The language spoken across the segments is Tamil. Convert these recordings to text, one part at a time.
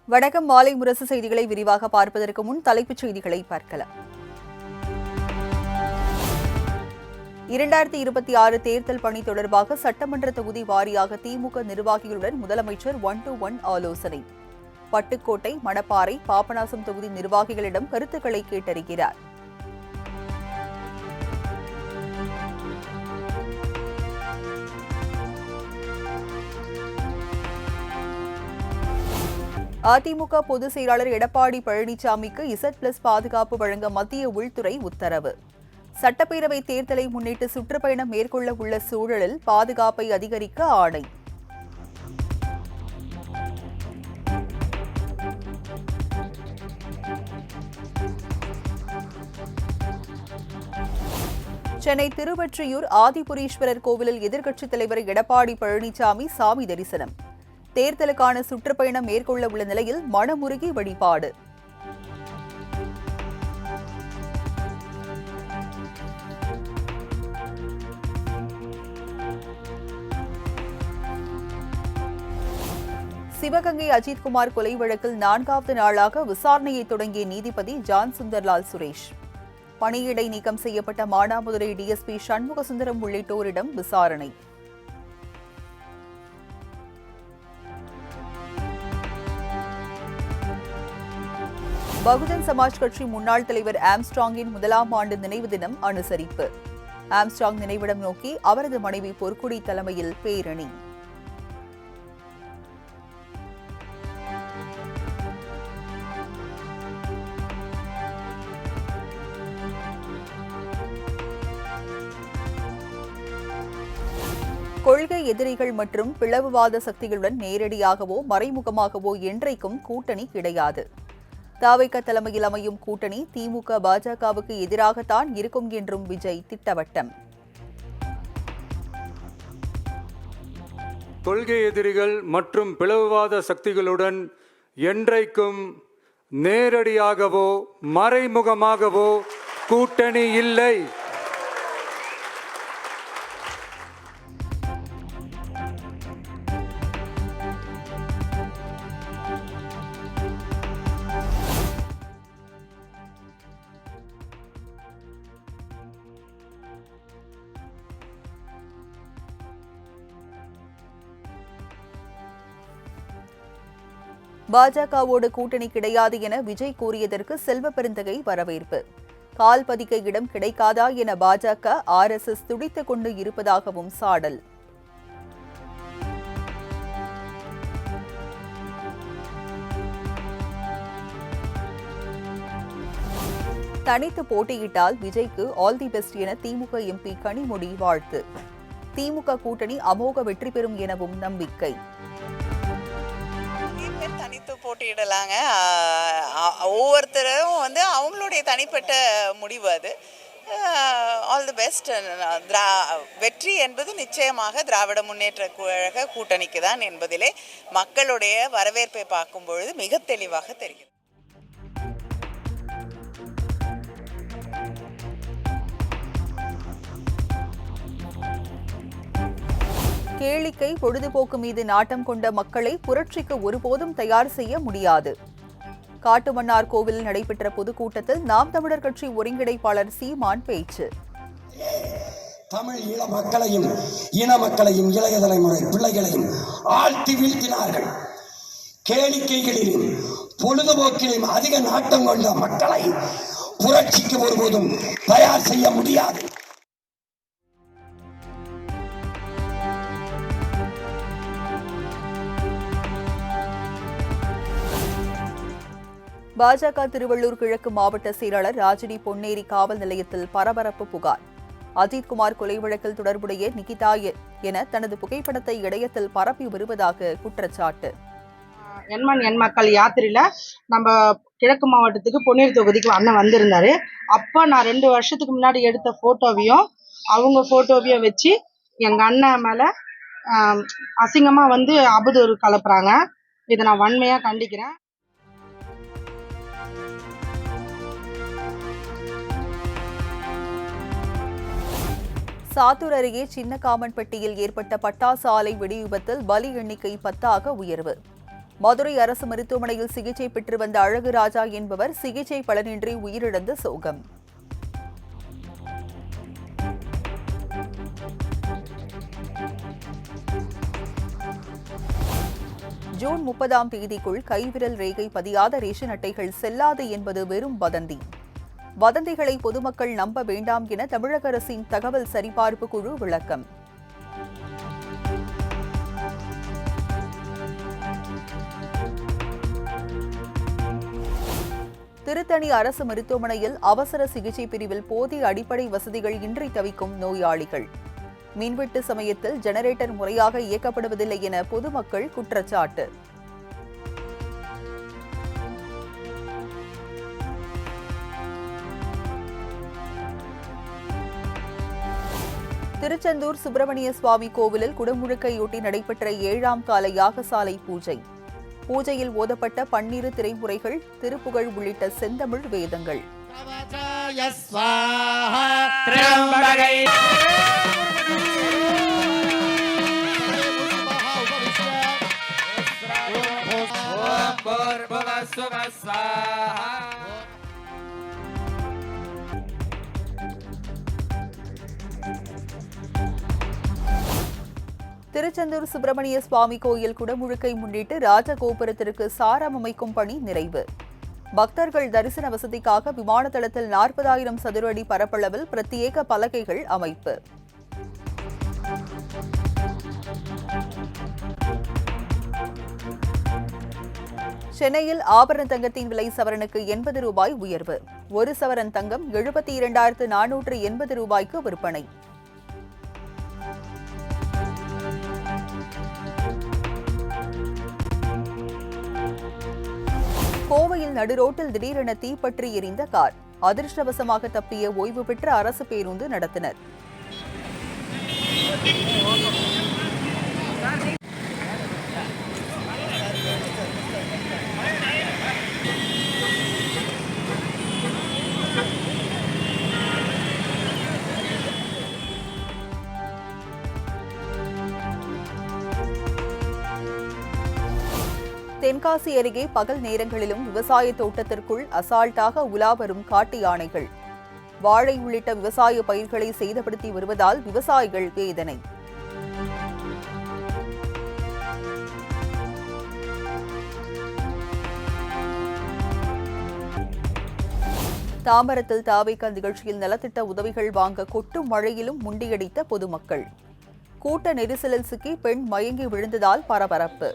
வணக்கம். மாலை முரசு செய்திகளை விரிவாக பார்ப்பதற்கு முன் தலைப்புச் செய்திகளை பார்க்கலாம். 2026 தேர்தல் பணி தொடர்பாக சட்டமன்ற தொகுதி வாரியாக திமுக நிர்வாகிகளுடன் முதலமைச்சர் 1-to-1 ஆலோசனை. பட்டுக்கோட்டை, மணப்பாறை, பாபநாசம் தொகுதி நிர்வாகிகளிடம் கருத்துக்களை கேட்டறிகிறார். அதிமுக பொதுச் செயலாளர் எடப்பாடி பழனிசாமிக்கு Z+ பாதுகாப்பு வழங்க மத்திய உள்துறை உத்தரவு. சட்டப்பேரவை தேர்தலை முன்னிட்டு சுற்றுப்பயணம் மேற்கொள்ள உள்ள சூழலில் பாதுகாப்பை அதிகரிக்க ஆணை. சென்னை திருவொற்றியூர் ஆதிபுரீஸ்வரர் கோவிலில் எதிர்க்கட்சித் தலைவர் எடப்பாடி பழனிசாமி சாமி தரிசனம். தேர்தலுக்கான சுற்றுப்பயணம் மேற்கொள்ள உள்ள நிலையில் மனமுருகி வழிபாடு. சிவகங்கை அஜித்குமார் கொலை வழக்கில் 4வது நாளாக விசாரணையை தொடங்கிய நீதிபதி ஜான் சுந்தர்லால் சுரேஷ். பணியிடை நீக்கம் செய்யப்பட்ட மானாமதுரை டிஎஸ்பி சண்முகசுந்தரம் உள்ளிட்டோரிடம் விசாரணை. பகுஜன் சமாஜ் கட்சி முன்னாள் தலைவர் ஆம்ஸ்ட்ராங்கின் 1ஆம் ஆண்டு நினைவு தினம் அனுசரிப்பு. ஆம்ஸ்ட்ராங் நினைவிடம் நோக்கி அவரது மனைவி பொற்குடி தலைமையில் பேரணி. கொள்கை எதிரிகள் மற்றும் பிளவுவாத சக்திகளுடன் நேரடியாகவோ மறைமுகமாகவோ என்றைக்கும் கூட்டணி கிடையாது. தவிக தலைமையில் அமையும் கூட்டணி திமுக பாஜகவுக்கு எதிராகத்தான் இருக்கும் என்றும் விஜய் திட்டவட்டம். கொள்கை எதிரிகள் மற்றும் பிளவுவாத சக்திகளுடன் என்றைக்கும் நேரடியாகவோ மறைமுகமாகவோ கூட்டணி இல்லை. பாஜகவோடு கூட்டணி கிடையாது என விஜய் கூறியதற்கு செல்வ பெருந்தகை வரவேற்பு. கால் பதிக்க இடம் கிடைக்காதா என பாஜக RSS துடித்துக் கொண்டு இருப்பதாகவும் சாடல். தனித்து போட்டியிட்டால் விஜய்க்கு ஆல் தி பெஸ்ட் என திமுக MP கனிமொழி வாழ்த்து. திமுக கூட்டணி அமோக வெற்றி பெறும் எனவும் நம்பிக்கை. தனித்து போட்டியிடலாங்க. ஒவ்வொருத்தரும் அவங்களுடைய தனிப்பட்ட முடிவு அது. All the best. வெற்றி என்பது நிச்சயமாக திராவிட முன்னேற்ற கழக கூட்டணிக்கு தான் என்பதிலே மக்களுடைய வரவேற்பை பார்க்கும் பொழுது மிக தெளிவாக தெரிகிறது. கேளிக்கை பொழுதுபோக்கு மீது நாட்டம் கொண்ட மக்களை புரட்சிக்கு ஒருபோதும் தயார் செய்ய முடியாது. காட்டுமன்னார் கோவிலில் நடைபெற்ற பொதுக்கூட்டத்தில் நாம் தமிழர் கட்சி ஒருங்கிணைப்பாளர் சீமான் பேச்சு. தமிழ் ஈழ மக்களையும் இன மக்களையும் இளைய தலைமுறை பிள்ளைகளையும் ஆழ்த்தி வீழ்த்தினார்கள். கேளிக்கைகளிலும் பொழுதுபோக்கிலும் அதிக நாட்டம் கொண்ட மக்களை புரட்சிக்கு ஒருபோதும் தயார் செய்ய முடியாது. பாஜக திருவள்ளூர் கிழக்கு மாவட்ட செயலாளர் ராஜினி பொன்னேரி காவல் நிலையத்தில் பரபரப்பு புகார். அஜித்குமார் கொலை வழக்கில் தொடர்புடைய நிகிதா என தனது புகைப்படத்தை இணையத்தில் பரப்பி வருவதாக குற்றச்சாட்டு. எண்மண் எண் மக்கள் யாத்திரையில நம்ம கிழக்கு மாவட்டத்துக்கு பொன்னேரி தொகுதிக்கு அண்ணன் வந்திருந்தாரு. அப்போ நான் 2 வருஷத்துக்கு முன்னாடி எடுத்த போட்டோவையும் அவங்க போட்டோவையும் வச்சு எங்க அண்ணன் மேல அசிங்கமா அவதூறு கலப்புறாங்க. இதை நான் வன்மையா கண்டிக்கிறேன். சாத்தூர் அருகே சின்னகாமன்பட்டியில் ஏற்பட்ட பட்டாசு ஆலை வெடி விபத்தில் பலி எண்ணிக்கை 10ஆக உயர்வு. மதுரை அரசு மருத்துவமனையில் சிகிச்சை பெற்று வந்த அழகுராஜா என்பவர் சிகிச்சை பலனின்றி உயிரிழந்த சோகம். ஜூன் 30ஆம் தேதிக்குள் கைவிரல் ரேகை பதியாத ரேஷன் அட்டைகள் செல்லாது என்பது வெறும் வதந்தி. வதந்திகளை பொதுமக்கள் நம்ப வேண்டாம் என தமிழக அரசின் தகவல் சரிபார்ப்பு குழு விளக்கம். திருத்தணி அரசு மருத்துவமனையில் அவசர சிகிச்சை பிரிவில் போதிய அடிப்படை வசதிகள் இன்றி தவிக்கும் நோயாளிகள். மின்வெட்டு சமயத்தில் ஜெனரேட்டர் முறையாக இயக்கப்படுவதில்லை என பொதுமக்கள் குற்றச்சாட்டு. திருச்செந்தூர் சுப்பிரமணிய சுவாமி கோவிலில் குடமுழுக்கையொட்டி நடைபெற்ற 7ஆம் கால யாகசாலை பூஜை. பூஜையில் ஓதப்பட்ட 12 திரைமுறைகள், திருப்புகழ் உள்ளிட்ட செந்தமிழ் வேதங்கள். திருச்செந்தூர் சுப்பிரமணிய சுவாமி கோயில் குடமுழுக்கை முன்னிட்டு ராஜகோபுரத்திற்கு சாரம் அமைக்கும் பணி நிறைவு. பக்தர்கள் தரிசன வசதிக்காக விமான தளத்தில் 40,000 சதுர அடி பரப்பளவில் பிரத்யேக பலகைகள் அமைப்பு. சென்னையில் ஆபரண தங்கத்தின் விலை சவரனுக்கு 80 ரூபாய் உயர்வு. 1 சவரன் தங்கம் 72,480 ரூபாய்க்கு விற்பனை. கோவையில் நடுரோட்டில் திடீரென தீப்பற்றி எரிந்த கார். அதிர்ஷ்டவசமாக தப்பிய ஓய்வு பெற்ற அரசு பேருந்து நடத்துனர். தென்காசி அருகே பகல் நேரங்களிலும் விவசாய தோட்டத்திற்குள் அசால்ட்டாக உலா வரும் காட்டு யானைகள். வாழை உள்ளிட்ட விவசாய பயிர்களை சேதப்படுத்தி வருவதால் விவசாயிகள் வேதனை. தாம்பரத்தில் தாவேகா நிகழ்ச்சியில் நலத்திட்ட உதவிகள் வாங்க கொட்டும் மழையிலும் முண்டியடித்த பொதுமக்கள். கூட்ட நெரிசலில் சிக்கி பெண் மயங்கி விழுந்ததால் பரபரப்பு.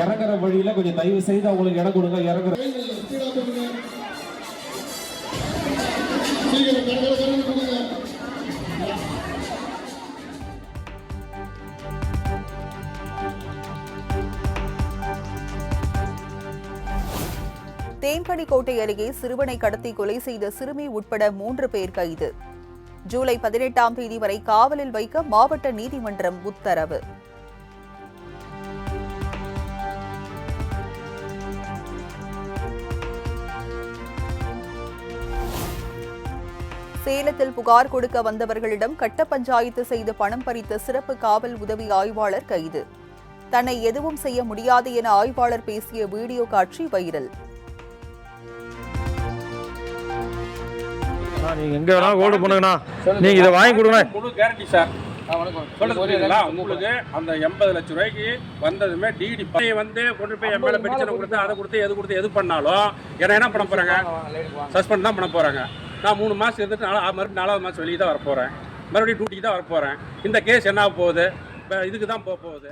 இறங்குற வழியில கொஞ்சம் தயவு செய்து அவங்களுக்கு இடம் கொடுங்க. இறங்குற தேன்கனிக்கோட்டை அருகே சிறுவனை கடத்தி கொலை செய்த சிறுமி உட்பட 3 பேர் கைது. ஜூலை 18ஆம் தேதி வரை காவலில் வைக்க மாவட்ட நீதிமன்றம் உத்தரவு. சேலத்தில் புகார் கொடுக்க வந்தவர்களிடம் கட்ட பஞ்சாயத்து செய்து பணம் பறித்த சிறப்பு காவல் உதவி ஆய்வாளர் கைது. தன்னை எதுவும் செய்ய முடியாது என ஆய்வாளர் பேசிய வீடியோ காட்சி வைரல். நீங்க எங்க வேணாலும் கோல்டு பண்ணுங்கண்ணா, நீங்க இதை வாங்கி கொடுங்க. முழு கேரண்டி சார். உங்களுக்கு அந்த 80 லட்சம் ரூபாய்க்கு வந்ததுமே டிடி வந்து கொண்டு போய் என் மேல பெட்டிஷன் கொடுத்து அதை கொடுத்து எது கொடுத்து எது பண்ணாலும் என்ன பண்ண போறாங்க? சஸ்பெண்ட் தான் பண்ண போறாங்க. நான் 3 மாசம் இருந்துட்டு மறுபடியும் 4வது மாசம் வெளியே தான் வரப்போறேன். மறுபடியும் டியூட்டிக்கு தான் வரப்போறேன். இந்த கேஸ் என்ன போகுது? இதுக்கு தான் போகுது.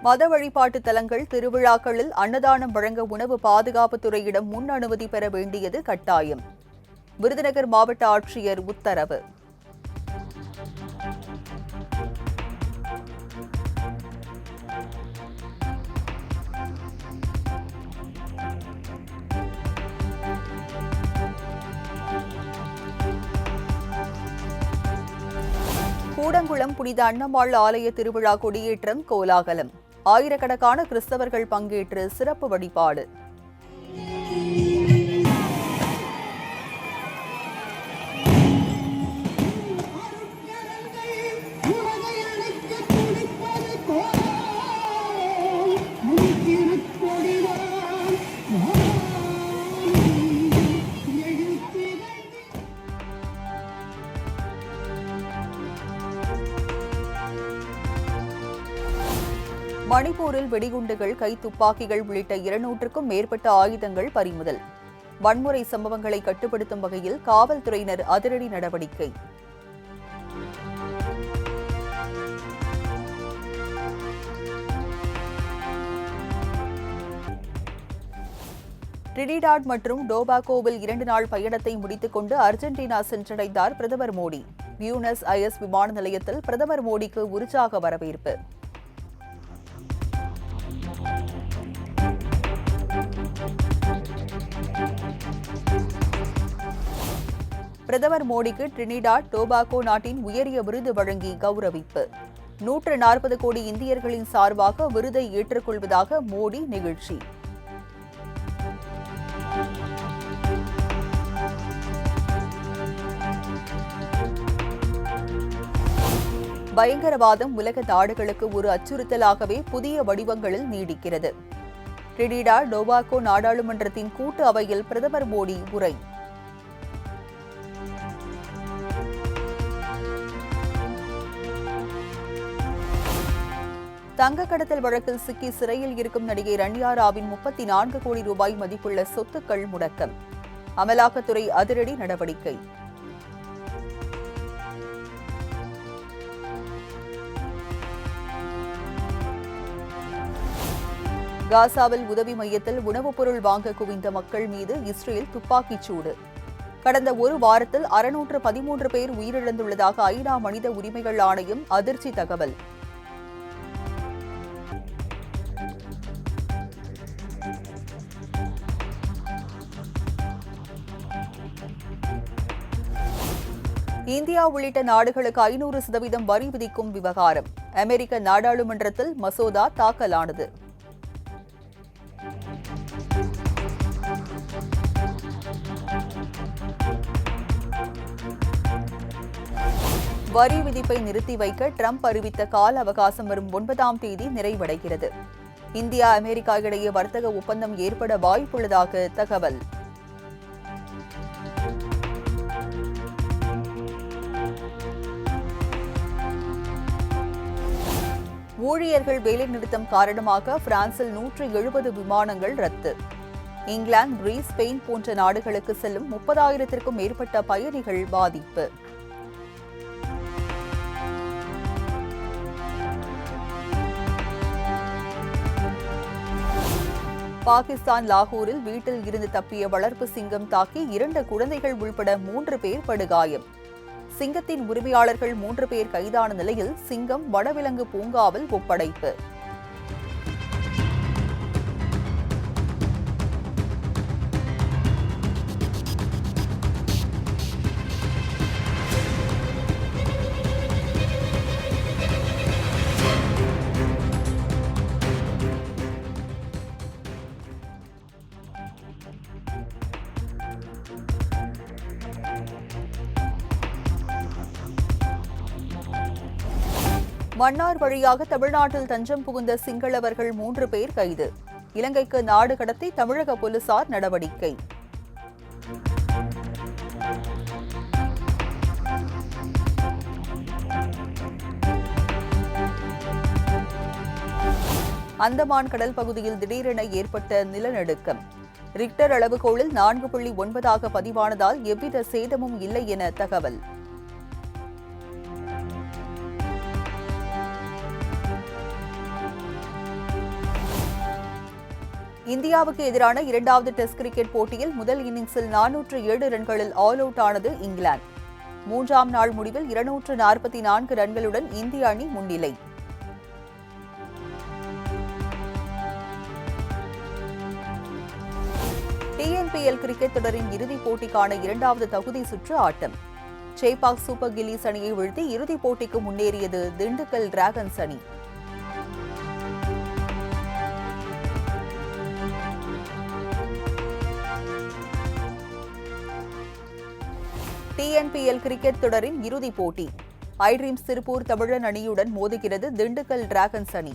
மத வழிபாட்டு தலங்கள், திருவிழாக்களில் அன்னதானம் வழங்க உணவு பாதுகாப்புத்துறையிடம் முன் அனுமதி பெற வேண்டியது கட்டாயம். விருதுநகர் மாவட்ட ஆட்சியர் உத்தரவு. கூடங்குளம் புனித அன்னம்மாள் ஆலய திருவிழா கொடியேற்றம் கோலாகலம். ஆயிரக்கணக்கான கிறிஸ்தவர்கள் பங்கேற்று சிறப்பு வழிபாடு. மணிப்பூரில் வெடிகுண்டுகள், கைத்துப்பாக்கிகள் உள்ளிட்ட 200க்கும் மேற்பட்ட ஆயுதங்கள் பறிமுதல். வன்முறை சம்பவங்களை கட்டுப்படுத்தும் வகையில் காவல்துறையினர் அதிரடி நடவடிக்கை. டிரினிடாட் மற்றும் டோபாகோவில் 2 நாள் பயணத்தை முடித்துக் கொண்டு அர்ஜென்டினா சென்றடைந்தார் பிரதமர் மோடி. பியூனஸ் அயர்ஸ் விமான நிலையத்தில் பிரதமர் மோடிக்கு உற்சாக வரவேற்பு. பிரதமர் மோடிக்கு டிரினிடாட் டோபாகோ நாட்டின் உயரிய விருது வழங்கி கௌரவிப்பு. 140 கோடி இந்தியர்களின் சார்பாக விருதை ஏற்றுக்கொள்வதாக மோடி நிகழ்ச்சி. பயங்கரவாதம் உலக நாடுகளுக்கு ஒரு அச்சுறுத்தலாகவே புதிய வடிவங்களில் நீடிக்கிறது. டிரினிடாட் டோபாகோ நாடாளுமன்றத்தின் கூட்டு அவையில் பிரதமர் மோடி உரை. தங்க கடத்தல் வழக்கில் சிக்கி சிறையில் இருக்கும் நடிகை ரன்யா ராவின் 34 கோடி ரூபாய் மதிப்புள்ள சொத்துக்கள் முடக்கம். அமலாக்கத்துறை அதிரடி நடவடிக்கை. காசாவில் உதவி மையத்தில் உணவுப் பொருள் வாங்க குவிந்த மக்கள் மீது இஸ்ரேல் துப்பாக்கிச் சூடு. கடந்த ஒரு வாரத்தில் 613 பேர் உயிரிழந்துள்ளதாக ஐநா மனித உரிமைகள் ஆணையம் அதிர்ச்சி தகவல். இந்தியா உள்ளிட்ட நாடுகளுக்கு 500% வரி விதிக்கும் விவகாரம். அமெரிக்க நாடாளுமன்றத்தில் மசோதா தாக்கலானது. வரி விதிப்பை நிறுத்தி வைக்க ட்ரம்ப் அறிவித்த கால அவகாசம் வரும் 9ஆம் தேதி நிறைவடைகிறது. இந்தியா அமெரிக்கா இடையே வர்த்தக ஒப்பந்தம் ஏற்பட வாய்ப்புள்ளதாக தகவல். ஊழியர்கள் வேலைநிறுத்தம் காரணமாக பிரான்சில் 170 விமானங்கள் ரத்து. இங்கிலாந்து, கிரீஸ், ஸ்பெயின் போன்ற நாடுகளுக்கு செல்லும் 30,000க்கும் மேற்பட்ட பயணிகள் பாதிப்பு. பாகிஸ்தான் லாகூரில் வீட்டில் இருந்து தப்பிய வளர்ப்பு சிங்கம் தாக்கி 2 குழந்தைகள் உள்பட 3 பேர் படுகாயம். சிங்கத்தின் உரிமையாளர்கள் 3 பேர் கைதான நிலையில் சிங்கம் வனவிலங்கு பூங்காவில் ஒப்படைப்பு. மன்னார் வழியாக தமிழ்நாட்டில் தஞ்சம் புகுந்த சிங்களவர்கள் 3 பேர் கைது. இலங்கைக்கு நாடு கடத்தி தமிழக போலீசார் நடவடிக்கை. அந்தமான் கடல் பகுதியில் திடீரென ஏற்பட்ட நிலநடுக்கம். ரிக்டர் அளவுகோலில் 4.9 பதிவானதால் எவ்வித சேதமும் இல்லை என தகவல். இந்தியாவுக்கு எதிரான 2வது டெஸ்ட் கிரிக்கெட் போட்டியில் முதல் இன்னிங்ஸில் 407 ரன்களில் ஆல் அவுட் ஆனது இங்கிலாந்து. 3ஆம் நாள் முடிவில் 244 ரன்களுடன் இந்திய அணி முன்னிலை. டிஎன்பிஎல் கிரிக்கெட் தொடரின் இறுதிப் போட்டிக்கான 2வது தகுதி சுற்று ஆட்டம். சேப்பாக் சூப்பர் கில்லிஸ் அணியை வீழ்த்தி இறுதிப் போட்டிக்கு முன்னேறியது திண்டுக்கல் டிராகன்ஸ் அணி. டிஎன்பிஎல் கிரிக்கெட் தொடரின் இறுதிப் போட்டி. ஐட்ரீம்ஸ் திருப்பூர் தமிழன் அணியுடன் மோதுகிறது திண்டுக்கல் டிராகன்ஸ் அணி.